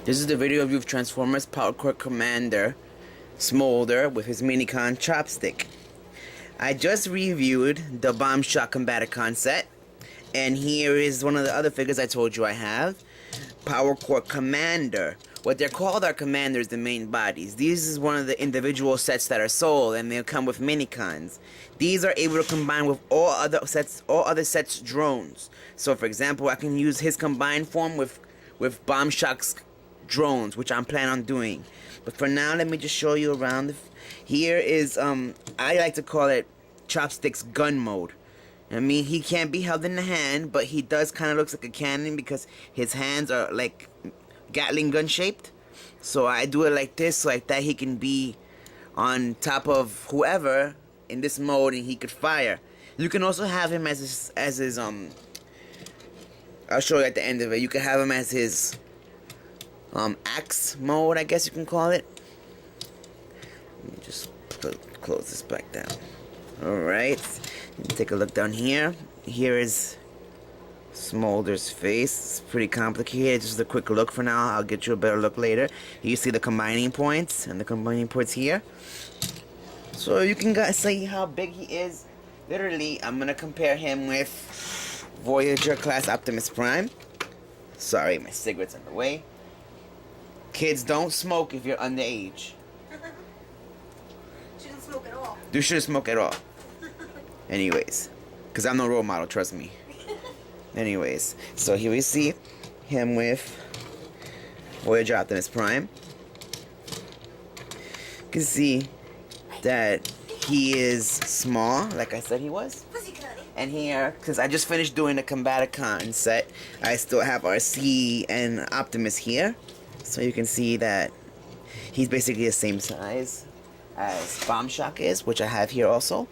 This is the video review of Transformers Powercore Commander Smolder with his Mini-Con Chopstick. I just reviewed the Bomb Shot Combaticon set, and here is one of the other figures I told you I have. Powercore Commander. What they're called are commanders, the main bodies. These is one of the individual sets that are sold, and they'll come with Mini-Cons. These are able to combine with all other sets drones. So for example, I can use his combined form with Bomb Shot's drones, which I'm planning on doing. But for now, let me just show you around. Here is I like to call it Chopstick's gun mode. I mean, he can't be held in the hand, but he does kind of looks like a cannon because his hands are like Gatling gun shaped. So I do it like this, so like that he can be on top of whoever in this mode and he could fire. You can also have him as his I'll show you at the end of it. You can have him as his axe mode, I guess you can call it. Let me just close this back down. Alright, take a look down here. Here is Smolder's face. It's pretty complicated. Just a quick look for now. I'll get you a better look later. You see the combining points and the combining points here. So you can guys see how big he is. Literally, I'm gonna compare him with Voyager class Optimus Prime. Sorry, my cigarette's in the way. Kids, don't smoke if you're underage. Shouldn't smoke at all. You shouldn't smoke at all. Anyways, because I'm no role model, trust me. Anyways, so here we see him with Voyager Optimus Prime. You can see that he is small, like I said he was. And here, because I just finished doing the Combaticon set, I still have RC and Optimus here. So you can see that he's basically the same size as Bomb Shock is, which I have here also.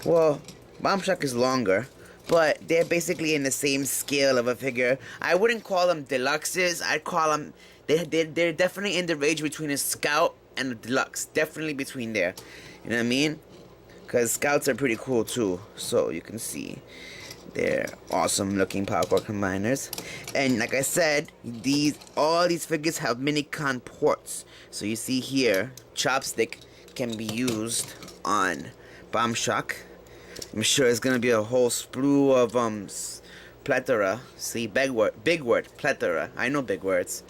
Well, Bomb Shock is longer, but they're basically in the same scale of a figure. I wouldn't call them deluxes. I'd call them, they're definitely in the range between a Scout and a Deluxe. Definitely between there. You know what I mean? Because Scouts are pretty cool too. So you can see they're awesome looking Powercore Combiners. And like I said, all these figures have Mini-Con ports. So you see here, Chopstick can be used on Bomb Shock. I'm sure it's gonna be a whole slew of plethora. See, big word, plethora. I know big words.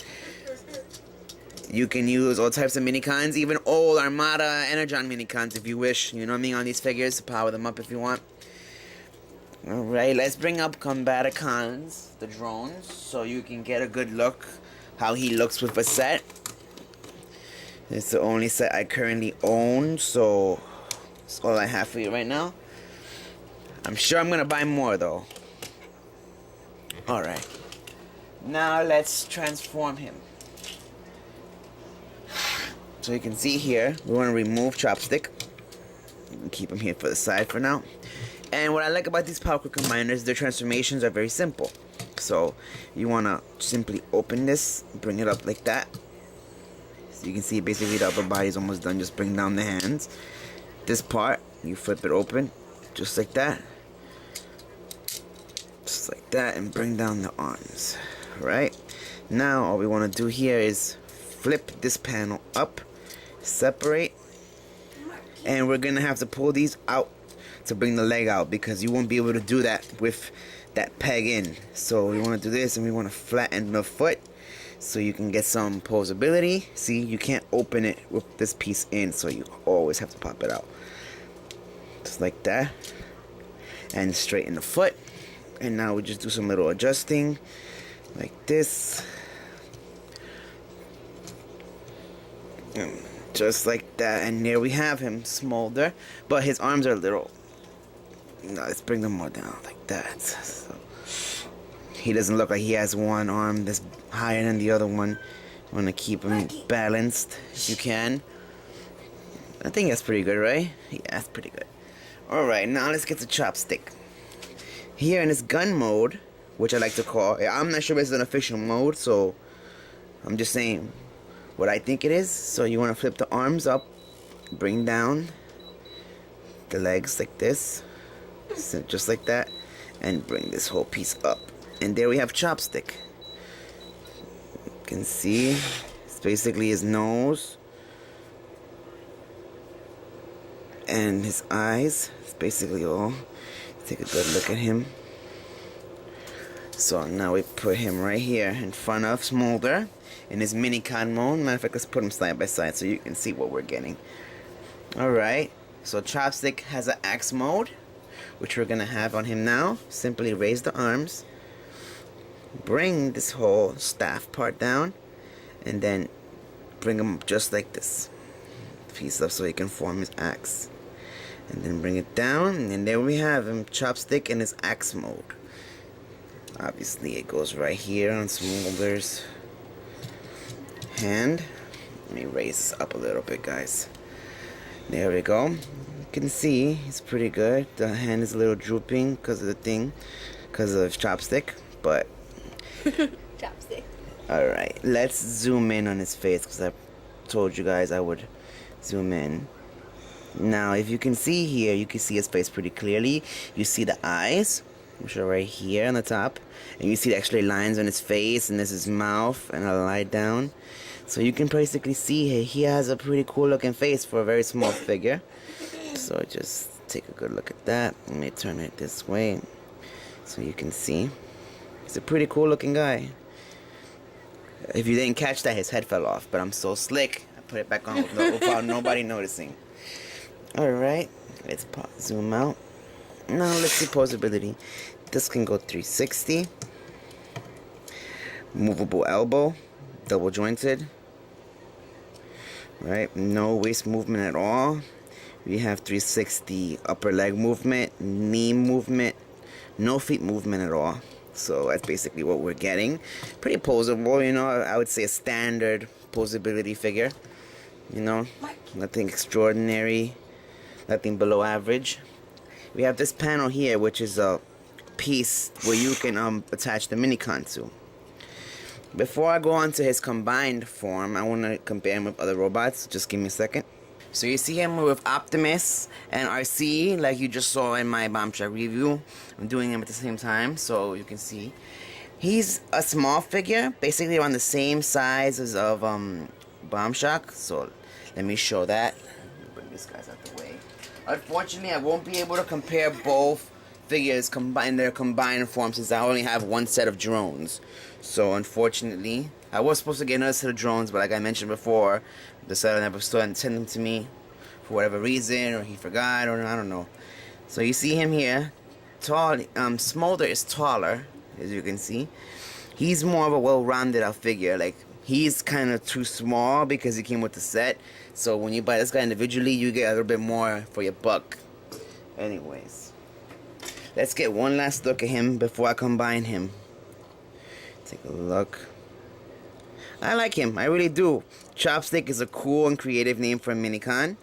You can use all types of Mini-Cons, even old Armada Energon Mini-Cons if you wish. You know what I mean, on these figures to power them up if you want. Alright, let's bring up Combaticons, the drones, so you can get a good look how he looks with a set. It's the only set I currently own, so that's all I have for you right now. I'm sure I'm gonna buy more though. Alright, now let's transform him. So you can see here, we want to remove Chopstick. Keep him here for the side for now. And what I like about these Powercore Combiners, their transformations are very simple. So you want to simply open this, bring it up like that. So you can see basically the upper body is almost done. Just bring down the hands. This part, you flip it open, just like that. Just like that, and bring down the arms. Right? Now all we want to do here is flip this panel up, separate, and we're going to have to pull these out to bring the leg out because you won't be able to do that with that peg in. So we want to do this, and we want to flatten the foot so you can get some posability. See, you can't open it with this piece in, so you always have to pop it out. Just like that. And straighten the foot. And now we just do some little adjusting like this. Just like that, and there we have him, Smolder, but his arms are a little, no, let's bring them more down like that, so he doesn't look like he has one arm that's higher than the other one. You want to keep him balanced if you can. I think that's pretty good, right? Yeah, that's pretty good. Alright, now let's get to Chopstick. Here in this gun mode, which I like to call, I'm not sure if it's an official mode, so I'm just saying what I think it is. So you want to flip the arms up, bring down the legs like this, so just like that, and bring this whole piece up. And there we have Chopstick. can see, it's basically his nose and his eyes. It's basically all. Take a good look at him. So now we put him right here in front of Smolder in his Mini-Con mode. Matter of fact, let's put him side by side so you can see what we're getting. Alright, so Chopstick has an axe mode, which we're going to have on him now. Simply raise the arms, bring this whole staff part down, and then bring him up just like this. Piece up so he can form his axe. And then bring it down, and there we have him, Chopstick in his axe mode. Obviously it goes right here on Smolder's hand. Let me raise this up a little bit, guys. There we go. You can see he's pretty good. The hand is a little drooping because of the thing, because of Chopstick, but Chopstick. Alright, let's zoom in on his face, because I told you guys I would zoom in. Now if you can see here, you can see his face pretty clearly. You see the eyes, which are right here on the top, and you see the actually lines on his face, and this is his mouth, and a lie down. So you can basically see he has a pretty cool looking face for a very small figure. So just take a good look at that. Let me turn it this way so you can see. He's a pretty cool looking guy. If you didn't catch that, his head fell off, but I'm so slick, I put it back on without nobody noticing. Alright, let's zoom out. Now let's see posability. This can go 360. Movable elbow, double jointed. Right, no waist movement at all. We have 360 upper leg movement, knee movement, no feet movement at all. So that's basically what we're getting. Pretty posable, you know. I would say a standard posability figure. You know, nothing extraordinary, nothing below average. We have this panel here, which is a piece where you can attach the Mini-Con to. Before I go on to his combined form, I want to compare him with other robots. Just give me a second. So you see him with Optimus and RC, like you just saw in my Bomb Shack review. I'm doing them at the same time, so you can see. He's a small figure, basically around the same size as of Bomb Shack. So let me show that. Bring this guy out the way. Unfortunately, I won't be able to compare both figures their combined form, since I only have one set of drones. So unfortunately, I was supposed to get another set of drones, but like I mentioned before, the seller never sent them to me for whatever reason, or he forgot, or I don't know. So you see him here, tall. Smolder is taller, as you can see. He's more of a well-rounded out figure. Like, he's kind of too small because he came with the set. So when you buy this guy individually, you get a little bit more for your buck. Anyways, let's get one last look at him before I combine him. Take a look. I like him, I really do. Chopstick is a cool and creative name for a Mini-Con.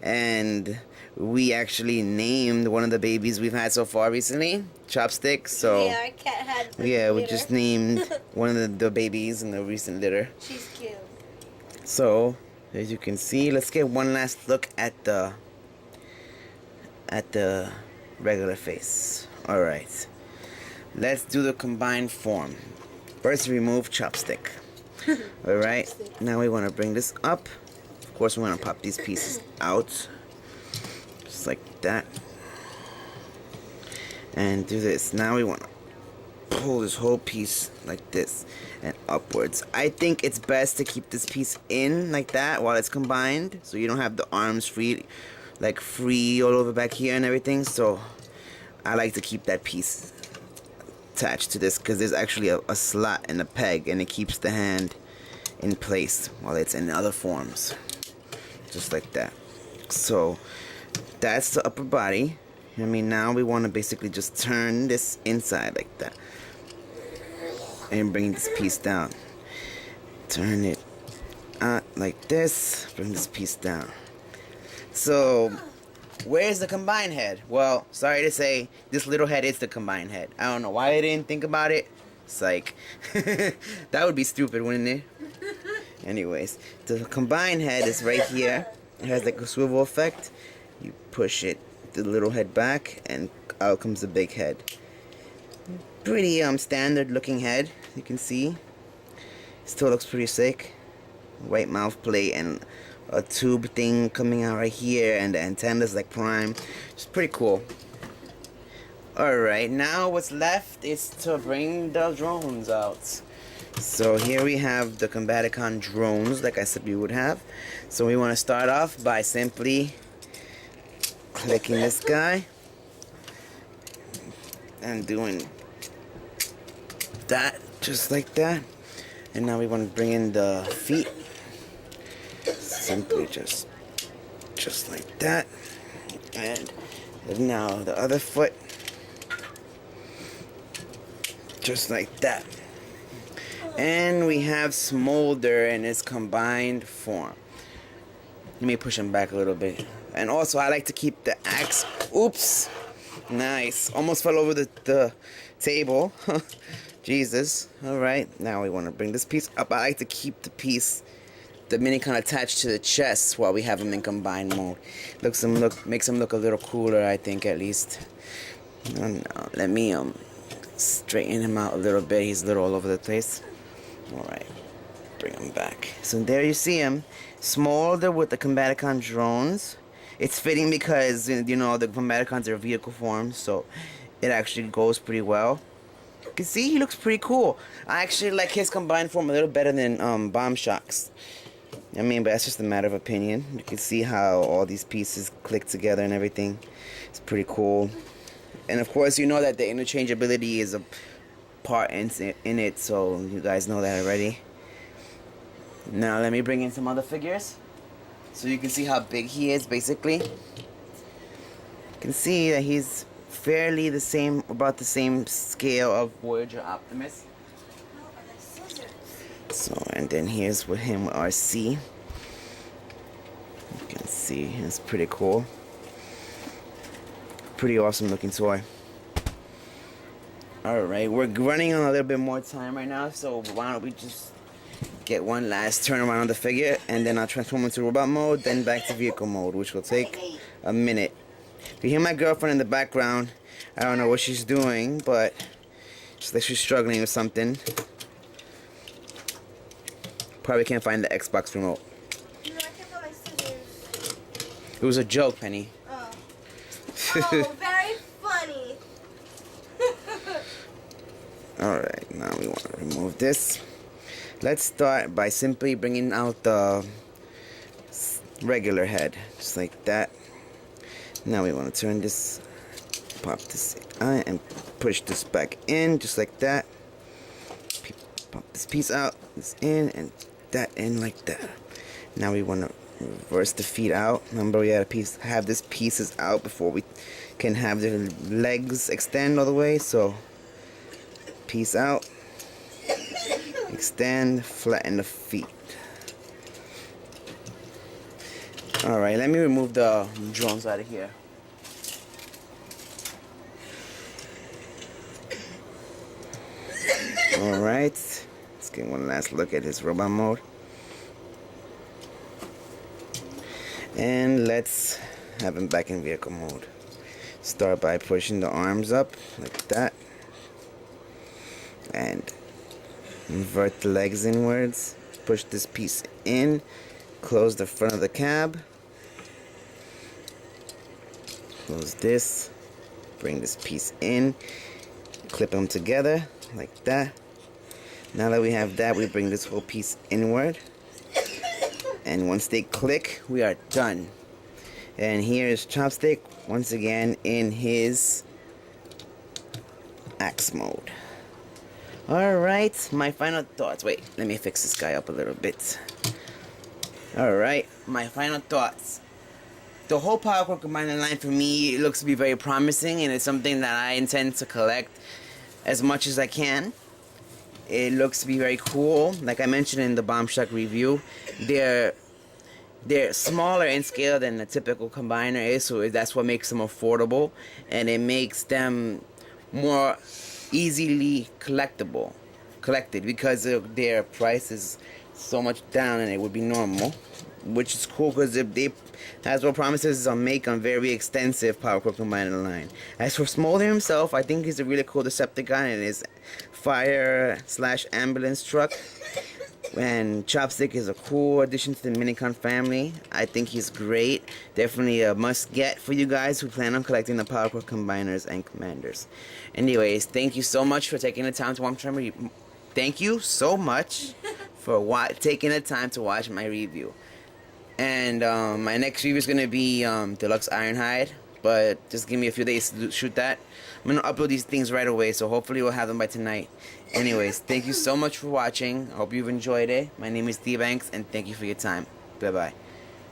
And we actually named one of the babies we've had so far recently, Chopstick. So yeah, our cat had the yeah, we litter. just named one of the babies in the recent litter. She's cute. So as you can see, let's get one last look at the regular face. Alright, let's do the combined form. First, remove Chopstick. Alright, now we want to bring this up. Of course, we want to pop these pieces out, just like that, and do this. Now we want to pull this whole piece like this and upwards. I think it's best to keep this piece in like that while it's combined, so you don't have the arms free all over back here and everything. So I like to keep that piece attached to this, because there's actually a slot and a peg, and it keeps the hand in place while it's in other forms, just like that. So that's the upper body. I mean, now we want to basically just turn this inside like that and bring this piece down. Turn it out like this, bring this piece down. So where's the combined head? Well, sorry to say, this little head is the combined head. I don't know why I didn't think about it. It's like, that would be stupid, wouldn't it? Anyways, the combined head is right here. It has like a swivel effect. You push it, the little head back, and out comes the big head. Pretty standard looking head, you can see. Still looks pretty sick. White mouth plate and a tube thing coming out right here, and the antennas like prime. It's pretty cool. Alright, now what's left is to bring the drones out. So here we have the Combaticon drones, like I said we would have. So we want to start off by simply clicking this guy and doing that, just like that. And now we want to bring in the feet. Simply just like that. And now the other foot, just like that. And we have Smolder in its combined form. Let me push him back a little bit. And also I like to keep the axe. Oops. Nice. Almost fell over the table. Jesus. Alright. Now we want to bring this piece up. I like to keep the piece, the Mini-Con, attached to the chest while we have him in combined mode. Makes him look a little cooler, I think, at least. Let me straighten him out a little bit. He's a little all over the place. Alright, bring him back. So there you see him, Smolder with the Combaticon drones. It's fitting because, you know, the Combaticons are vehicle form, so it actually goes pretty well. You can see he looks pretty cool. I actually like his combined form a little better than Bomb Shock's. I mean, but that's just a matter of opinion. You can see how all these pieces click together and everything. It's pretty cool. And of course, you know that the interchangeability is a part in it, so you guys know that already. Now let me bring in some other figures so you can see how big he is. Basically, you can see that he's fairly about the same scale of Voyager Optimus. So, and then here's with him, RC. You can see it's pretty cool. Pretty awesome looking toy. Alright, we're running on a little bit more time right now, so why don't we just get one last turn around on the figure, and then I'll transform into robot mode, then back to vehicle mode, which will take a minute. If you hear my girlfriend in the background, I don't know what she's doing, but it's like she's struggling with something. Probably can't find the Xbox remote. No, I can't find my scissors. It was a joke, Penny. Oh. Oh, very funny. Alright, now we want to remove this. Let's start by simply bringing out the regular head, just like that. Now we want to turn this, pop this out, and push this back in, just like that. Pop this piece out, this in, and that in like that. Now we want to reverse the feet out. Remember, we had have this pieces out before we can have the legs extend all the way. So piece out, extend, flatten the feet. Alright, let me remove the drones out of here. Alright, let's get one last look at his robot mode. And let's have him back in vehicle mode. Start by pushing the arms up like that. And invert the legs inwards. Push this piece in. Close the front of the cab. Close this. Bring this piece in. Clip them together like that. Now that we have that, we bring this whole piece inward. And once they click, we are done. And here's Chopstick once again in his axe mode. Alright, my final thoughts. Wait, let me fix this guy up a little bit. Alright, my final thoughts. The whole Powercore Commander line for me looks to be very promising, and it's something that I intend to collect as much as I can. It looks to be very cool. Like I mentioned in the Bomb Shock review, they're smaller in scale than the typical combiner is, so that's what makes them affordable, and it makes them more easily collected because their price is so much down and it would be normal, which is cool because Hasbro promises to make a very extensive Powercore Commander line. As for Smolder himself, I think he's a really cool Decepticon in his fire/ambulance truck. And Chopstick is a cool addition to the Mini-Con family. I think he's great. Definitely a must-get for you guys who plan on collecting the Powercore Combiners and Commanders. Anyways, thank you so much for taking the time to watch my review. Thank you so much for taking the time to watch my review. And my next review is going to be Deluxe Ironhide. But just give me a few days to shoot that. I'm going to upload these things right away, so hopefully we'll have them by tonight. Anyways, thank you so much for watching. I hope you've enjoyed it. My name is D Banks, and thank you for your time. Bye-bye.